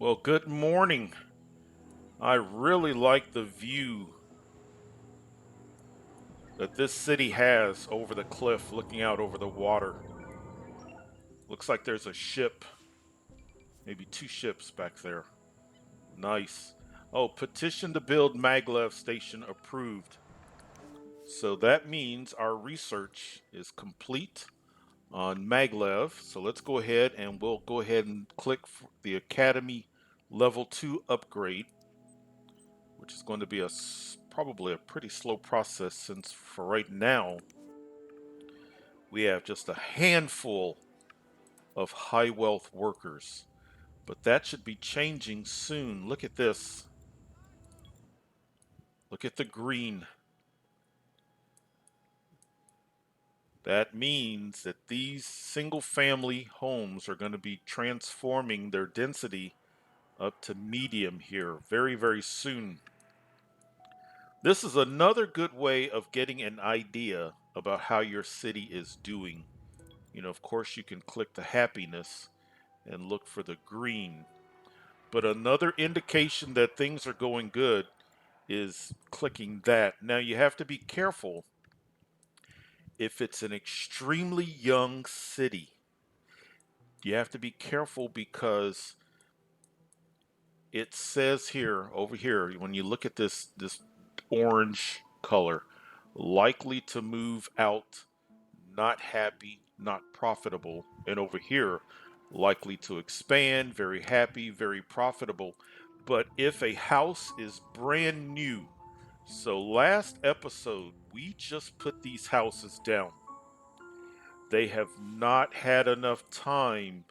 Well, good morning. I really like the view that this city has over the cliff looking out over the water. Looks like there's a ship, maybe two ships back there. Nice. Oh, petition to build maglev station approved. So that means our research is complete on maglev. So let's go ahead and we'll go ahead and click for the Academy Level 2 upgrade, which is going to be probably a pretty slow process since for right now we have just a handful of high wealth workers. But that should be changing soon. Look at this. Look at the green. That means that these single family homes are going to be transforming their density up to medium here very, very soon. This is another good way of getting an idea about how your city is doing. Of course, you can click the happiness and look for the green. But another indication that things are going good is clicking that. Now, you have to be careful if it's an extremely young city. You have to be careful because it says here, over here, when you look at this orange color, likely to move out, not happy, not profitable. And over here, likely to expand, very happy, very profitable. But if a house is brand new, so last episode, we just put these houses down. They have not had enough time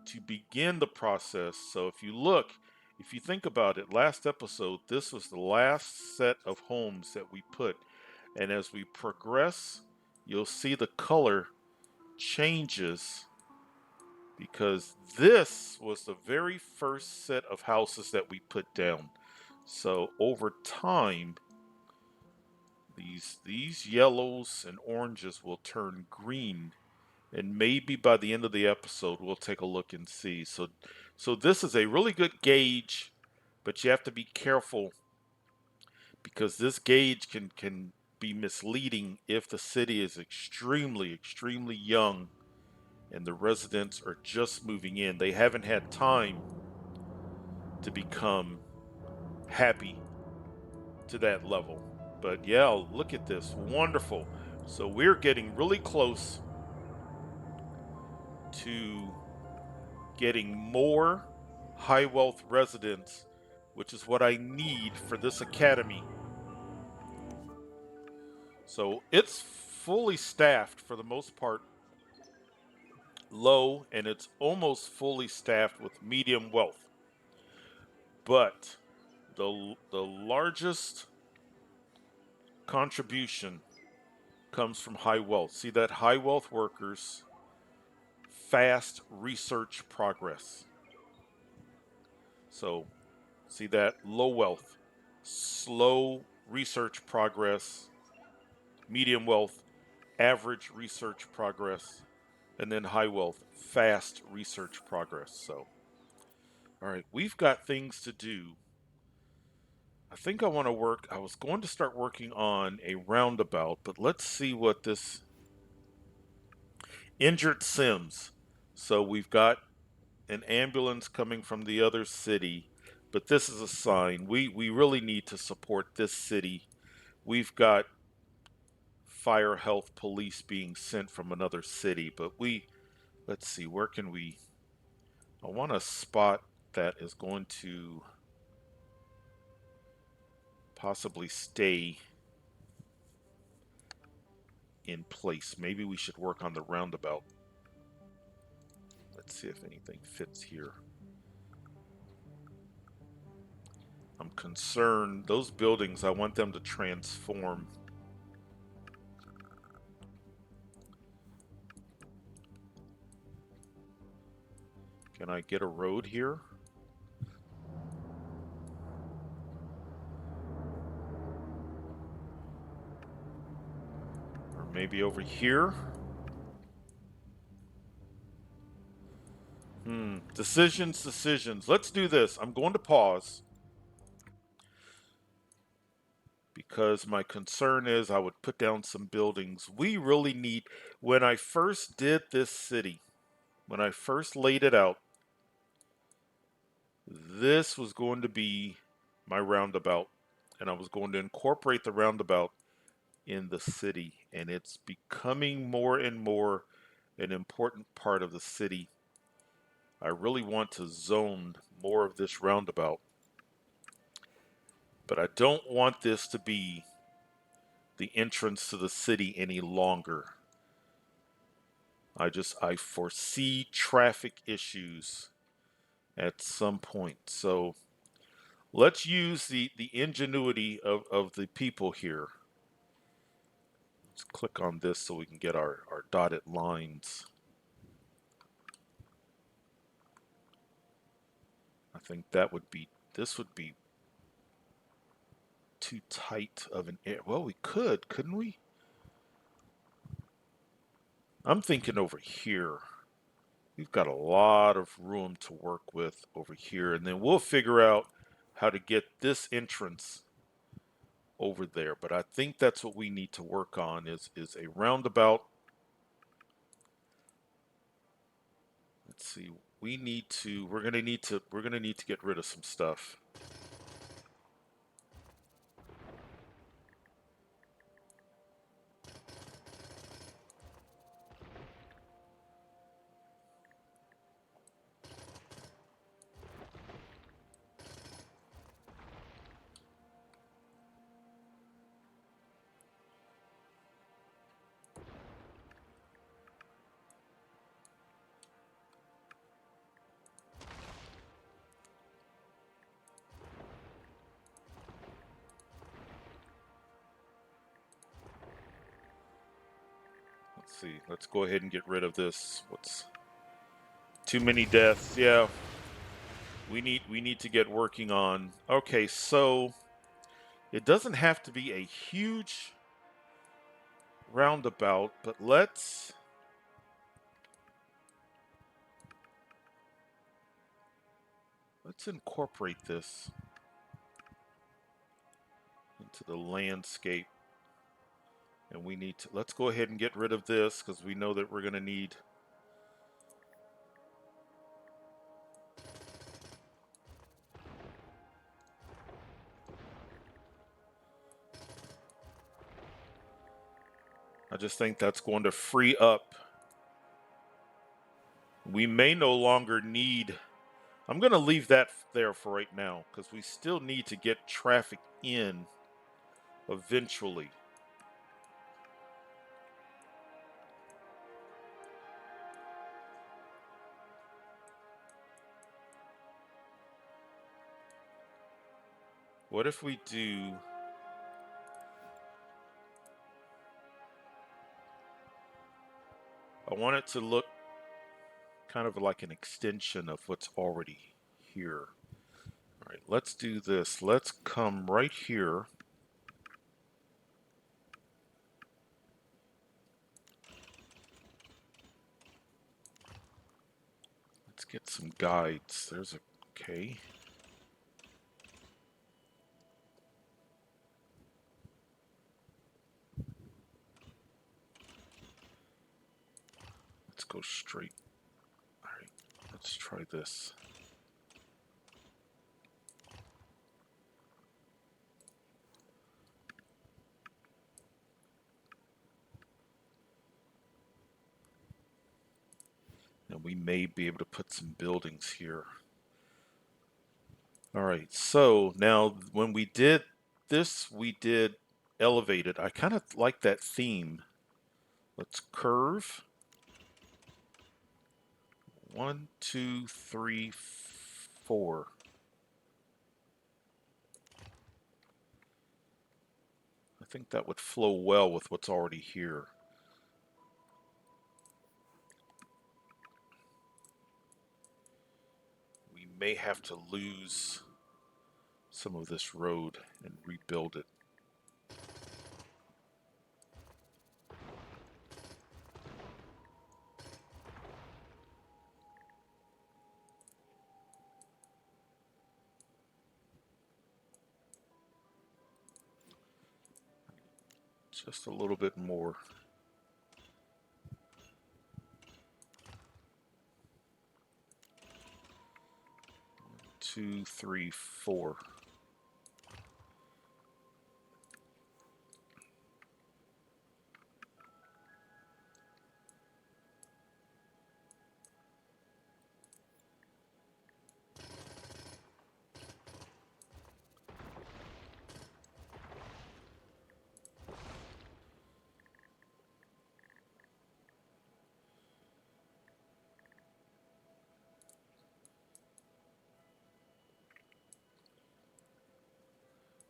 to begin the process. So if you think about it, last episode, this was the last set of homes that we put. And as we progress, you'll see the color changes because this was the very first set of houses that we put down. So over time, these yellows and oranges will turn green, and maybe by the end of the episode we'll take a look and see. So this is a really good gauge, but you have to be careful because this gauge can be misleading if the city is extremely young and the residents are just moving in. They haven't had time to become happy to that level. But yeah, look at this. Wonderful. So we're getting really close to getting more high wealth residents, which is what I need for this academy. So it's fully staffed for the most part, low, and it's almost fully staffed with medium wealth. But the largest contribution comes from high wealth. See that high wealth workers, fast research progress. So see that low wealth, slow research progress, medium wealth, average research progress, and then high wealth, fast research progress. So, all right, we've got things to do. I think I was going to start working on a roundabout, but let's see what this injured Sims. So we've got an ambulance coming from the other city, but this is a sign. We really need to support this city. We've got fire, health, police being sent from another city, but let's see, where can we I want a spot that is going to possibly stay in place. Maybe we should work on the roundabout. Let's see if anything fits here. I'm concerned those buildings, I want them to transform. Can I get a road here? Or maybe over here? Decisions, decisions. Let's do this. I'm going to pause because my concern is I would put down some buildings. We really need, when I first did this city, when I first laid it out, this was going to be my roundabout, and I was going to incorporate the roundabout in the city, and it's becoming more and more an important part of the city. I really want to zone more of this roundabout, but I don't want this to be the entrance to the city any longer. I foresee traffic issues at some point. So let's use the ingenuity of the people here. Let's click on this so we can get our dotted lines. I think this would be too tight of an area. Well, we couldn't we? I'm thinking over here. We've got a lot of room to work with over here, and then we'll figure out how to get this entrance over there. But I think that's what we need to work on is a roundabout. Let's see. We're gonna need to get rid of some stuff. Let's see. Let's go ahead and get rid of this. What's too many deaths? Yeah. We need to get working on. Okay, so it doesn't have to be a huge roundabout, but let's incorporate this into the landscape. And let's go ahead and get rid of this because we know that we're going to need. I just think that's going to free up. We may no longer need. I'm going to leave that there for right now because we still need to get traffic in eventually. What if we do. I want it to look kind of like an extension of what's already here. All right, let's do this. Let's come right here. Let's get some guides. Okay. Let's go straight. All right, let's try this. And we may be able to put some buildings here. All right, so now when we did this, we did elevated. I kind of like that theme. Let's curve. 1, 2, 3, 4. I think that would flow well with what's already here. We may have to lose some of this road and rebuild it. Just a little bit more. 2, 3, 4.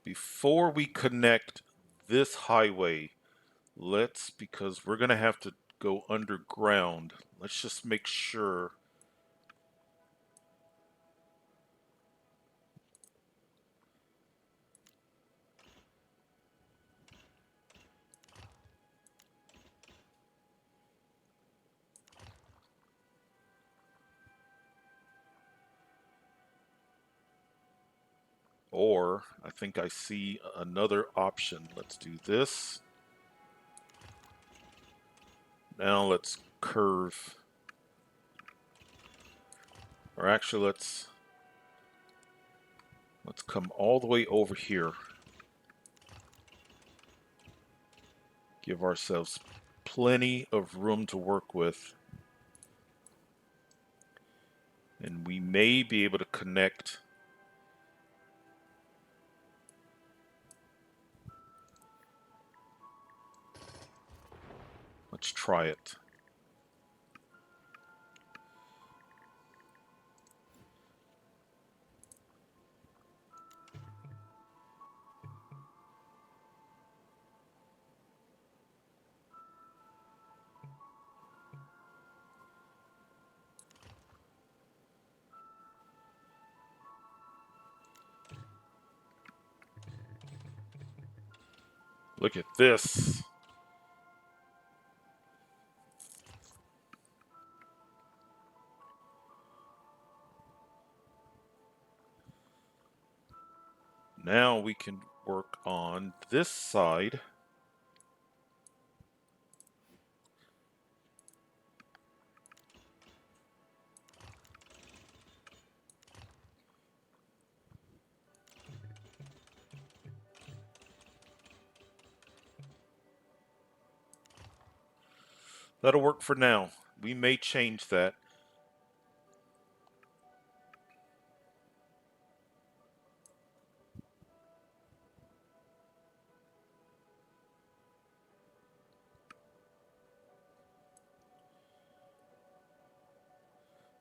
Before we connect this highway, because we're going to have to go underground, let's just make sure. Or I think I see another option. Let's do this. Now let's curve. Or actually, let's come all the way over here. Give ourselves plenty of room to work with. And we may be able to connect. Let's try it. Look at this. Now we can work on this side. That'll work for now. We may change that.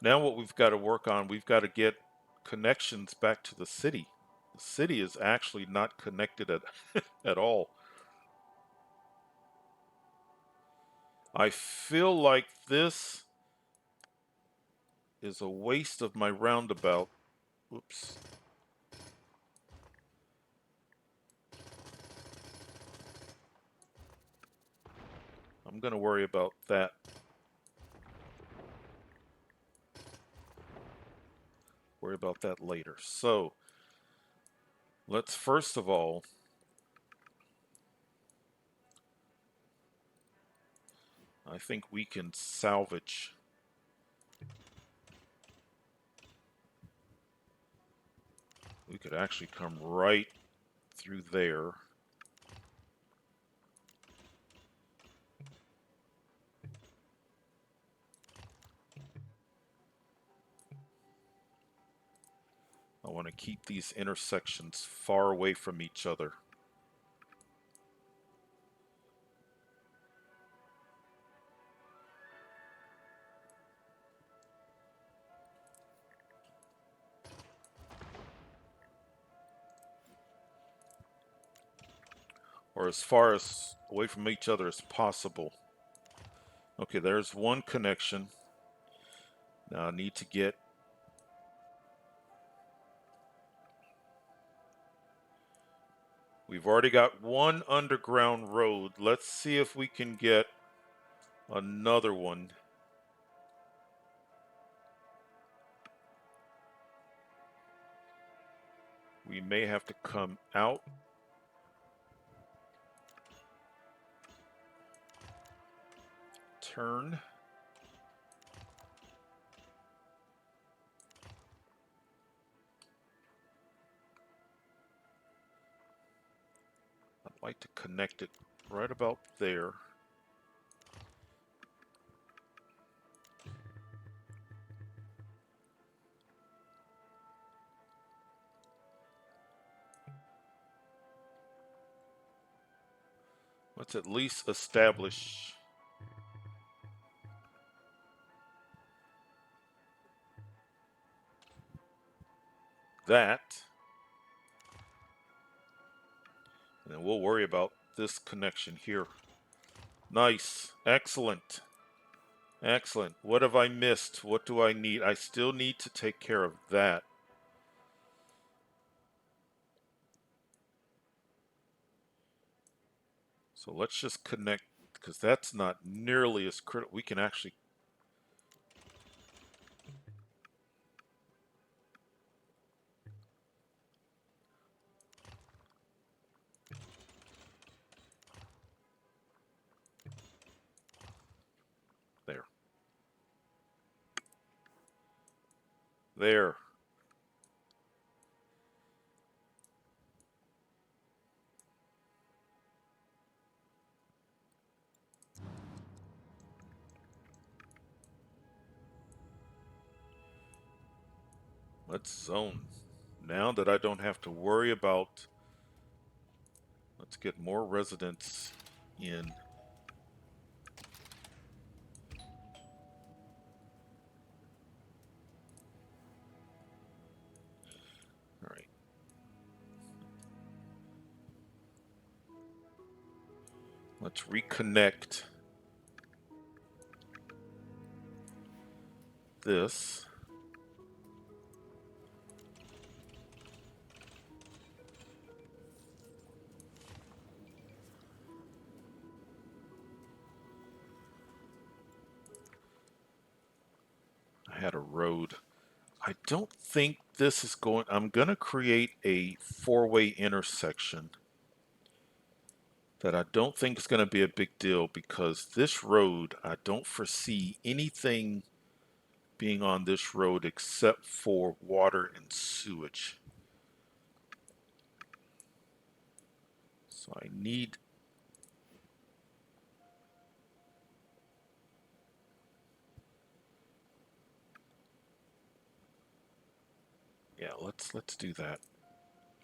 Now what we've got to work on, we've got to get connections back to the city. The city is actually not connected at all. I feel like this is a waste of my roundabout. Oops. I'm going to worry about that. Worry about that later. So, let's first of all I think we can salvage. We could actually come right through there. I want to keep these intersections far away from each other. Or as far as away from each other as possible. Okay, there's one connection. Now I need to get. We've already got one underground road. Let's see if we can get another one. We may have to come out. Turn. I'd like to connect it right about there. Let's at least establish that. And then we'll worry about this connection here. Nice. Excellent. Excellent. What have I missed? What do I need? I still need to take care of that. So let's just connect, because that's not nearly as critical. We can actually. There. There. Let's zone. Now that I don't have to worry about, let's get more residents in. All right. Let's reconnect this. I had a road. I don't think this is going. I'm going to create a four-way intersection that I don't think is going to be a big deal, because this road, I don't foresee anything being on this road except for water and sewage. So I need. Yeah, let's do that.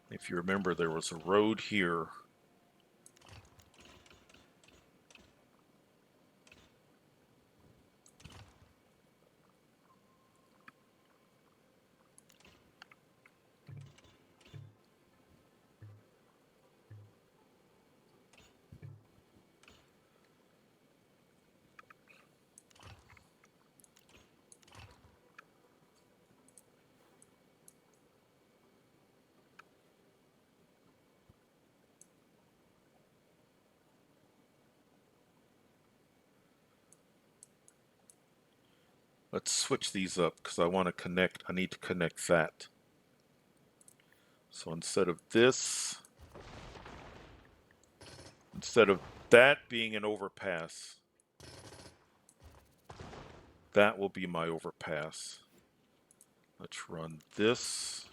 If you remember, there was a road here. Let's switch these up, because I want to connect. I need to connect that. So instead of this, instead of that being an overpass, that will be my overpass. Let's run this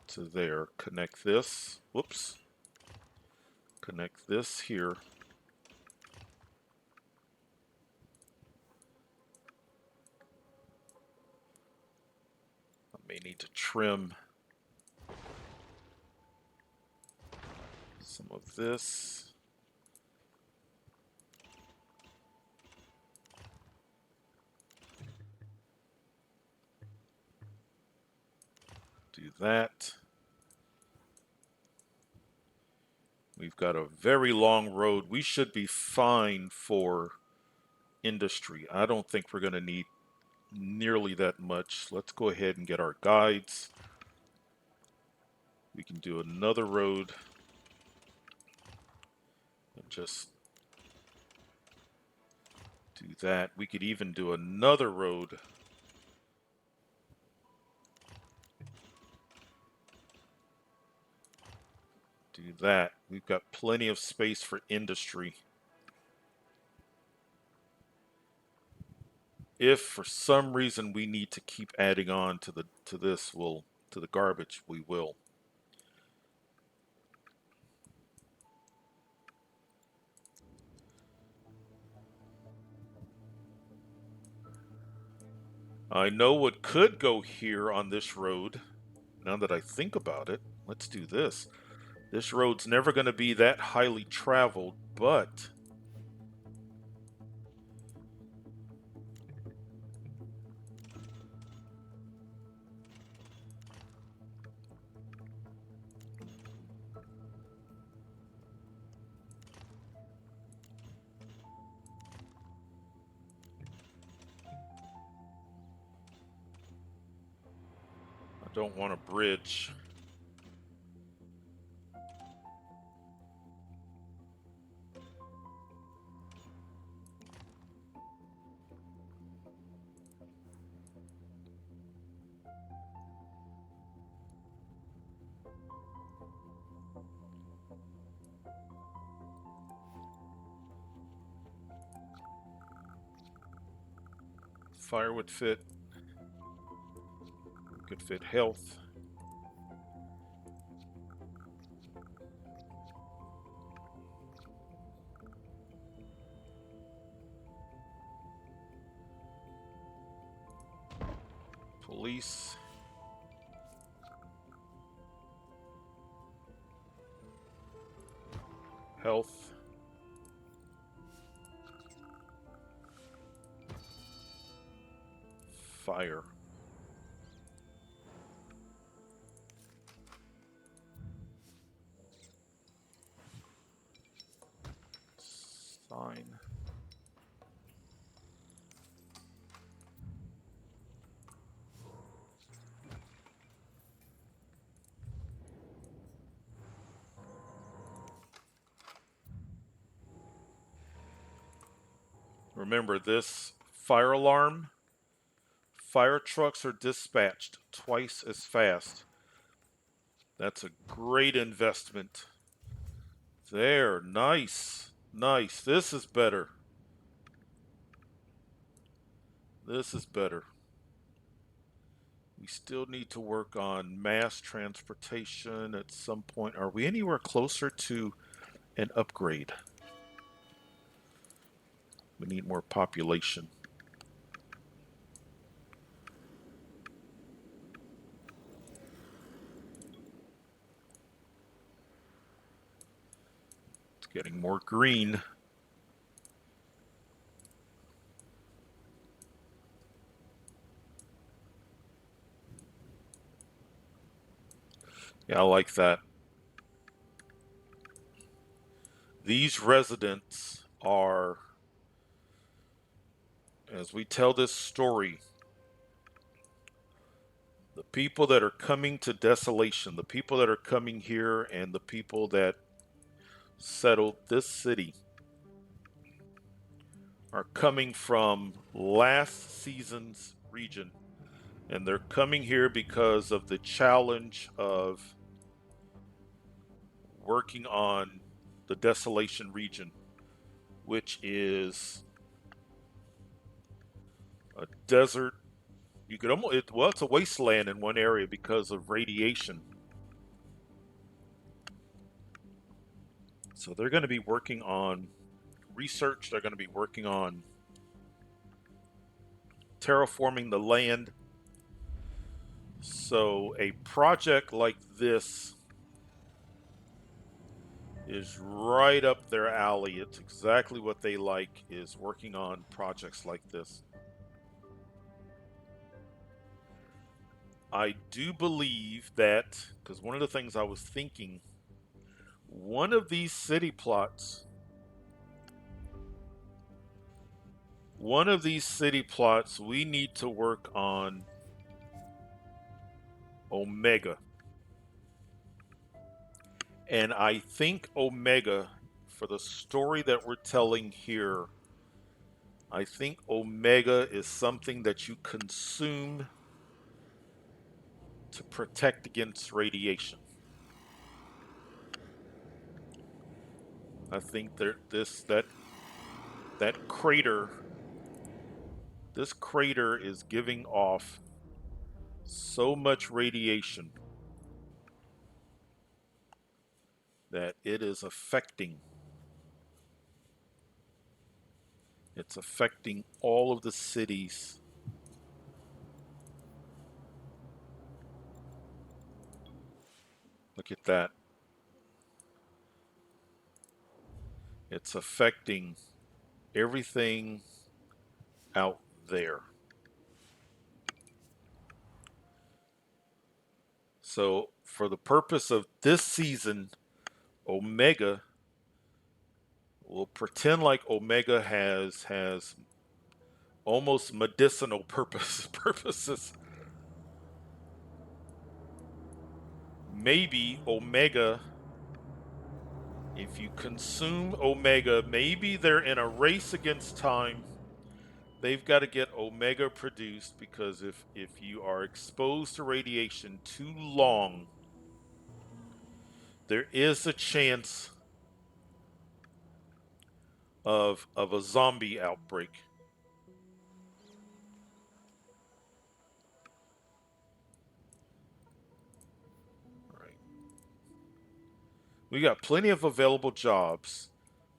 to there. Connect this. Whoops. Connect this here. I may need to trim some of this. Do that. We've got a very long road. We should be fine for industry. I don't think we're going to need nearly that much. Let's go ahead and get our guides. We can do another road and just do that. We could even do another road. Do that. We've got plenty of space for industry. If for some reason we need to keep adding on to this, we'll to the garbage, we will. I know what could go here on this road. Now that I think about it, let's do this. This road's never going to be that highly traveled, but I don't want a bridge. Fire would fit, could fit health. Police. Health. Fire. Sign. Remember this fire alarm. Fire trucks are dispatched twice as fast. That's a great investment. There, nice. Nice. This is better. This is better. We still need to work on mass transportation at some point. Are we anywhere closer to an upgrade? We need more population. It's getting more green. Yeah, I like that. These residents are, as we tell this story, the people that are coming to desolation, the people that are coming here, and the people that settled this city are coming from last season's region. And they're coming here because of the challenge of working on the desolation region, which is a desert. You could almost, well, it's a wasteland in one area because of radiation. So they're going to be working on research. They're going to be working on terraforming the land. So a project like this is right up their alley. It's exactly what they like, is working on projects like this. I do believe that, because one of the things I was thinking, one of these city plots, we need to work on Omega. And I think Omega, for the story that we're telling here, I think Omega is something that you consume to protect against radiation. I think that that crater This crater is giving off so much radiation that it is affecting. It's affecting all of the cities. Look at that. It's affecting everything out there. So, for the purpose of this season, Omega will pretend like Omega has almost medicinal purposes. Maybe Omega, if you consume Omega, maybe they're in a race against time. They've got to get Omega produced because if you are exposed to radiation too long, there is a chance of a zombie outbreak. All right. We got plenty of available jobs.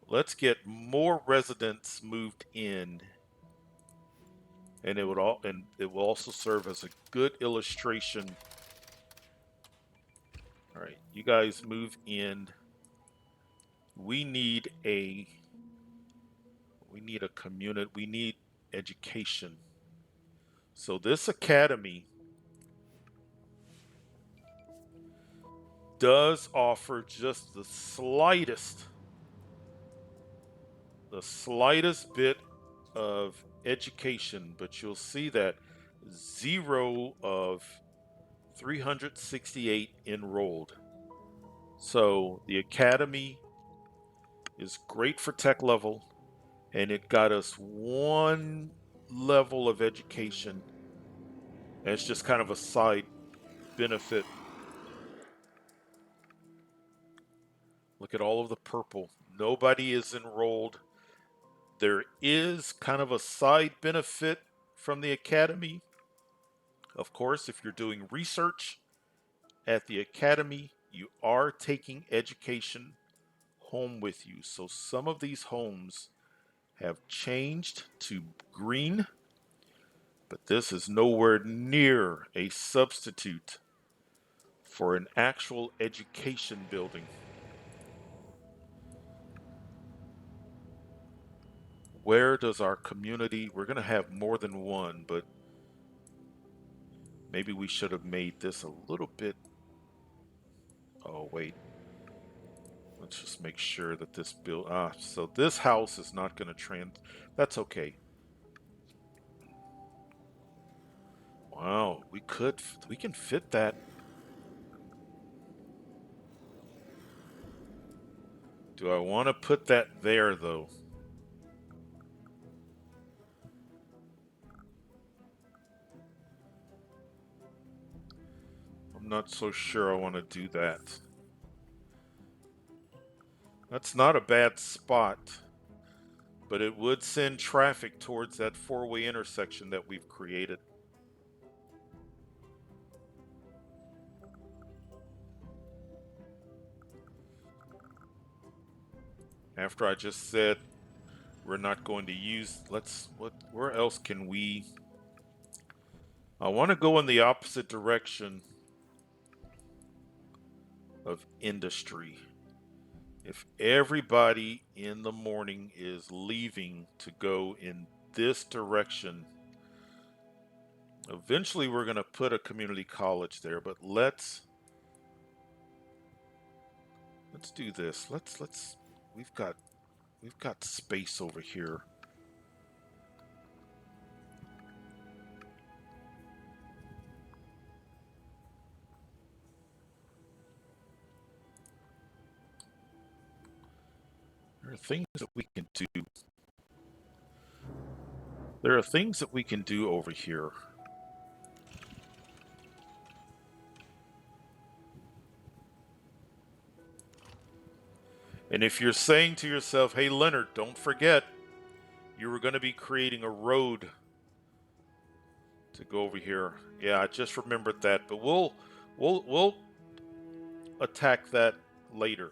Let's get more residents moved in, and it will also serve as a good illustration. All right, you guys move in. We need a community. We need education. So this academy does offer just the slightest bit of education, but you'll see that 0 of 368 enrolled. So the academy is great for tech level, and it got us one level of education. And it's just kind of a side benefit. Look at all of the purple. Nobody is enrolled. There is kind of a side benefit from the academy. Of course, if you're doing research at the academy, you are taking education home with you. So some of these homes have changed to green, but this is nowhere near a substitute for an actual education building. Where does our community, we're going to have more than one, but maybe we should have made this a little bit. Oh, wait. Let's just make sure that this so this house is not going to that's okay. Wow, we can fit that. Do I want to put that there though? I'm not so sure I want to do that. That's not a bad spot, but it would send traffic towards that four-way intersection that we've created. After I just said we're not going to use, where else can we? I want to go in the opposite direction of industry. If everybody in the morning is leaving to go in this direction, eventually we're going to put a community college there, but let's do this. We've got space over here. There are things that we can do. There are things that we can do over here. And if you're saying to yourself, hey, Leonard, don't forget, you were going to be creating a road to go over here. Yeah, I just remembered that, but we'll attack that later.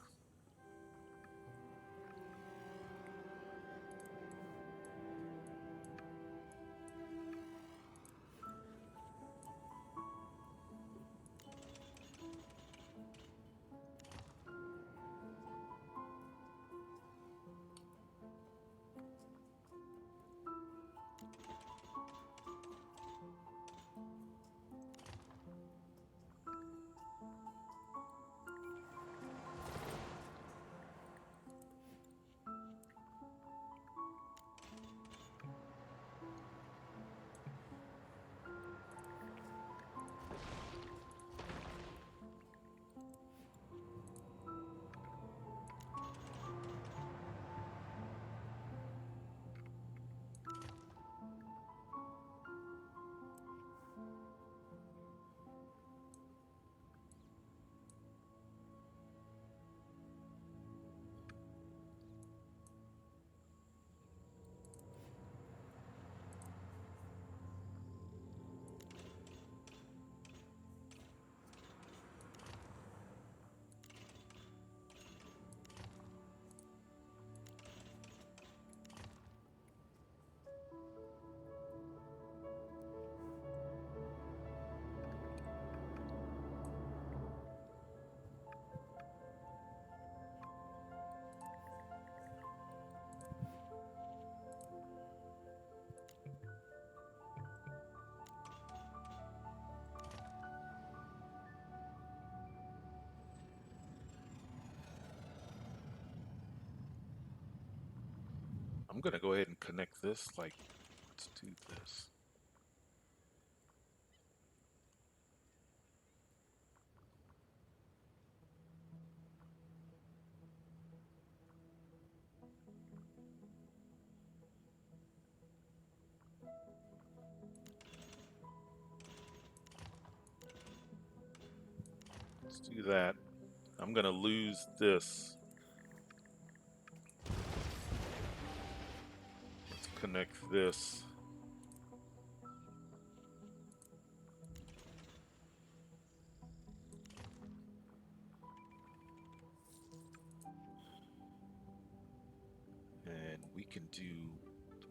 I'm gonna go ahead and connect this. Like, let's do this. Let's do that. I'm gonna lose this. Let's connect this. And we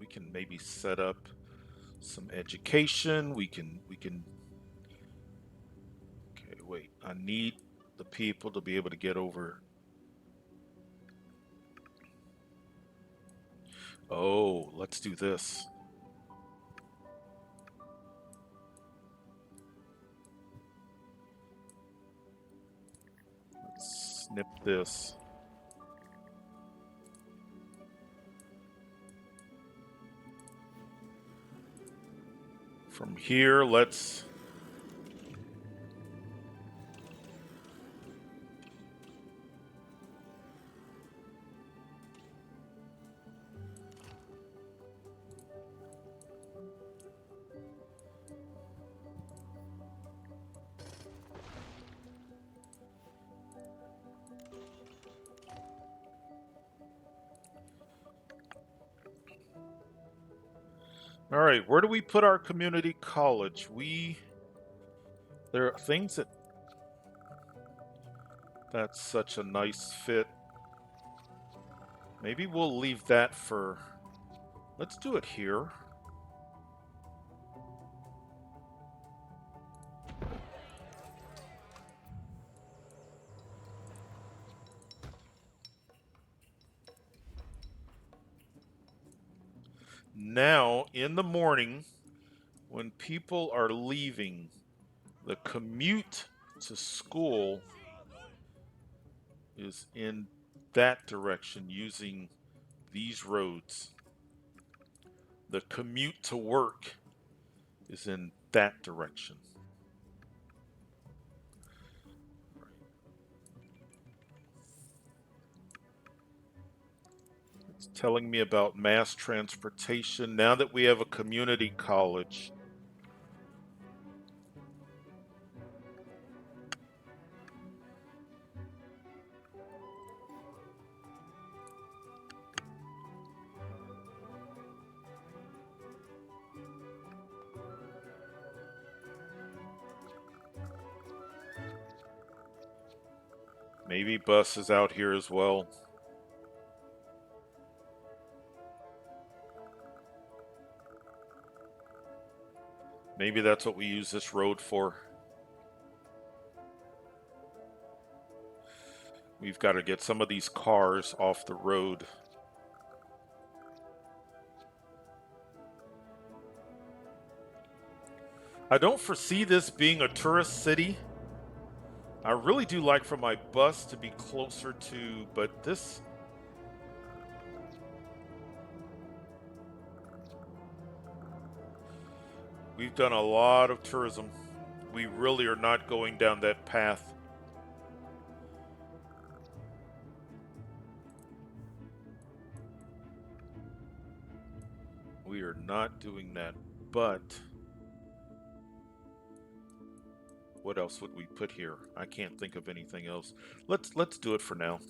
can maybe set up some education. We can okay, wait. I need the people to be able to get over. Oh, let's do this. Let's snip this. From here, let's all right, where do we put our community college? There are things that's such a nice fit. Maybe we'll leave that for, let's do it here. Now, in the morning, when people are leaving, the commute to school is in that direction using these roads. The commute to work is in that direction. It's telling me about mass transportation. Now that we have a community college, Maybe bus is out here as well. Maybe that's what we use this road for. We've got to get some of these cars off the road. I don't foresee this being a tourist city. I really do like for my bus to be closer to, but this... We've done a lot of tourism. We really are not going down that path. We are not doing that, but what else would we put here? I can't think of anything else. Let's do it for now.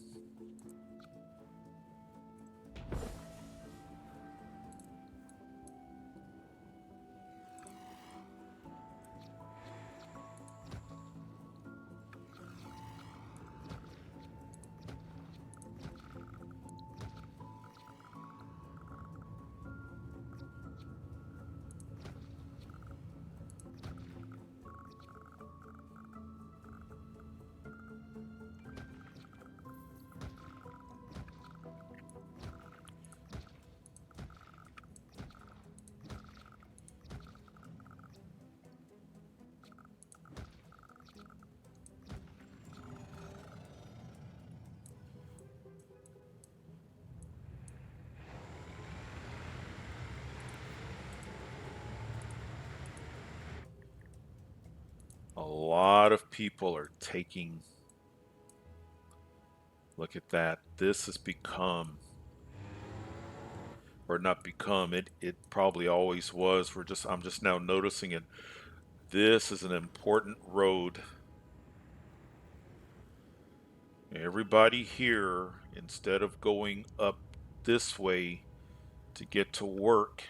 A lot of people are taking... Look at that. This has become, or not become, it probably always was. I'm just now noticing it. This is an important road. Everybody here, instead of going up this way to get to work,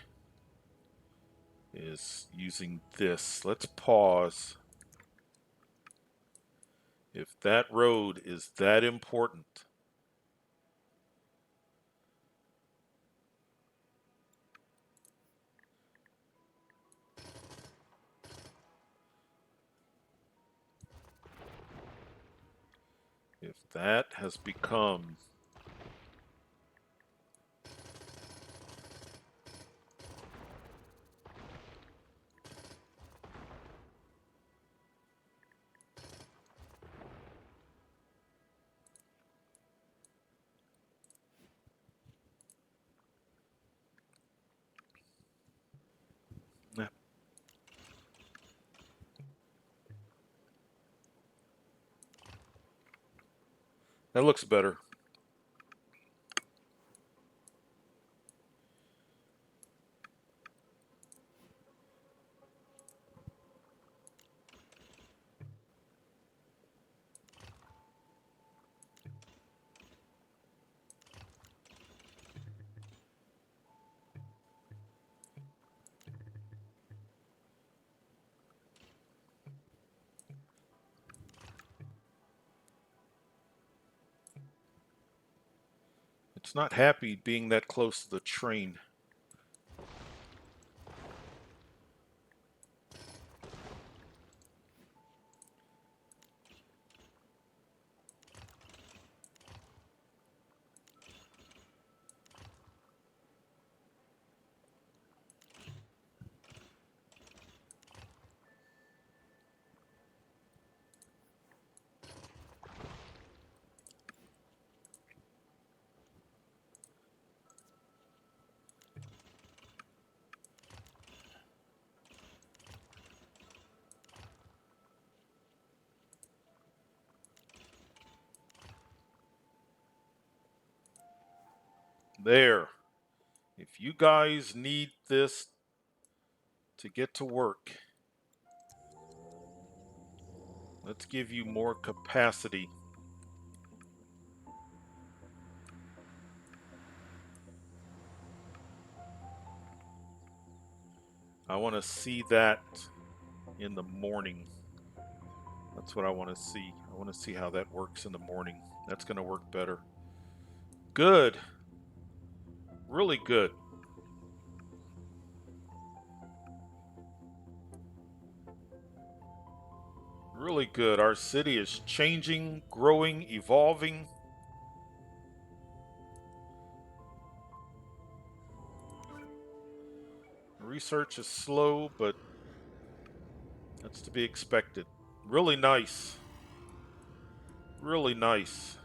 is using this. Let's pause. If that road is that important, if that has become... That looks better. It's not happy being that close to the train. There. If you guys need this to get to work, let's give you more capacity. I want to see that in the morning. That's what I want to see. I want to see how that works in the morning. That's going to work better. Good. Really good. Really good. Our city is changing, growing, evolving. Research is slow, but that's to be expected. Really nice. Really nice.